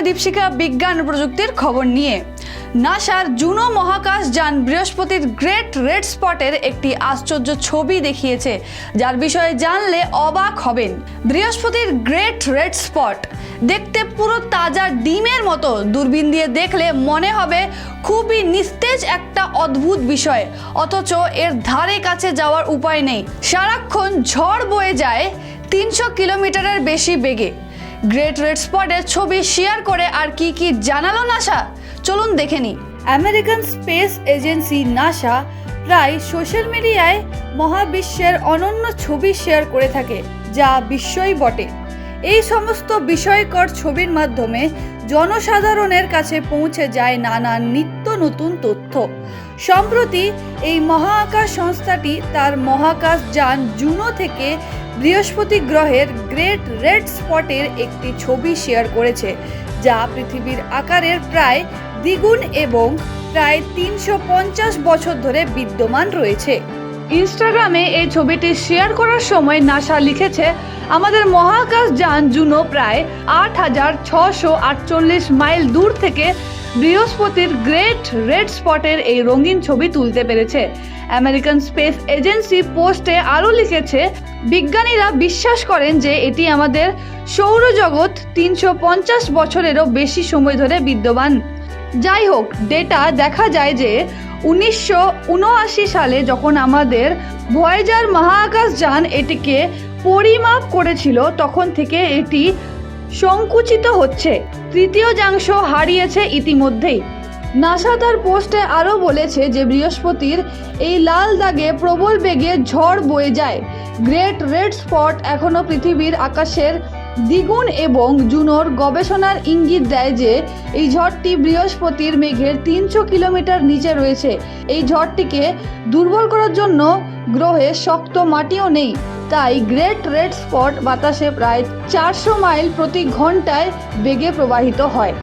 দীপশিখা বিজ্ঞান প্রযুক্তির খবর নিয়ে। নাসার জুনো মহাকাশ যান বৃহস্পতির গ্রেট রেড স্পটের একটি আশ্চর্য ছবি দেখিয়েছে, যার বিষয়ে জানলে অবাক হবেন। বৃহস্পতির গ্রেট রেড স্পট দেখতে পুরো তাজা ডিমের মতো। দূরবীন দিয়ে দেখলে মনে হবে খুবই নিস্তেজ একটা অদ্ভুত বিষয়, অথচ এর ধারে কাছে যাওয়ার উপায় নেই। সারাক্ষণ ঝড় বয়ে যায় 300 কিলোমিটারের বেশি বেগে। গ্রেট রেড স্পটের ছবি শেয়ার করে আর কি কি জানালো নাসা, চলুন দেখে নিই। আমেরিকান স্পেস এজেন্সি নাসা প্রায় সোশ্যাল মিডিয়ায় মহাবিশ্বের অনন্য ছবি শেয়ার করে থাকে, যা বিস্ময়ই বটে। এই সমস্ত বিস্ময়কর ছবির মাধ্যমে জনসাধারণের কাছে পৌঁছে যায় নানা নিত্য নতুন তথ্য। সম্প্রতি এই মহাকাশ সংস্থাটি তার মহাকাশ যান জুনো থেকে বৃহস্পতি গ্রহের গ্রেট রেড স্পটের একটি ছবি শেয়ার করেছে, যা পৃথিবীর আকারের প্রায় দ্বিগুণ এবং প্রায় 350 বছর ধরে বিদ্যমান রয়েছে। ইনস্টাগ্রামে এই ছবিটি শেয়ার করার সময় নাসা লিখেছে, আমাদের মহাকাশ যান জুনো প্রায় 8648 মাইল দূর থেকে বৃহস্পতির গ্রেট রেড স্পটের এই রঙিন ছবি তুলতে পেরেছে। আমেরিকান স্পেস এজেন্সি পোস্টে আরও লিখেছে, বিজ্ঞানীরা বিশ্বাস করেন যে এটি আমাদের সৌরজগৎ 350 বছরেরও বেশি সময় ধরে বিদ্যমান। যাই হোক, ডেটা দেখা যায় যে 1979 সালে যখন আমাদের ভয়েজার মহাকাশ যান এটিকে পরিমাপ করেছিল, তখন থেকে এটি সংকুচিত হচ্ছে, তৃতীয়াংশ হারিয়েছে ইতিমধ্যেই। নাসা তার পোস্টে আরও বলেছে যে বৃহস্পতির এই লাল দাগে প্রবল বেগে ঝড় বয়ে যায়। গ্রেট রেড স্পট এখনও পৃথিবীর আকাশের দ্বিগুণ এবং জুনোর গবেষণার ইঙ্গিত দেয় যে এই ঝড়টি বৃহস্পতির মেঘের 300 কিলোমিটার নিচে রয়েছে। এই ঝড়টিকে দুর্বল করার জন্য গ্রহে শক্ত মাটিও নেই, তাই গ্রেট রেড স্পট বাতাসে প্রায় 400 মাইল প্রতি ঘন্টায় বেগে প্রবাহিত হয়।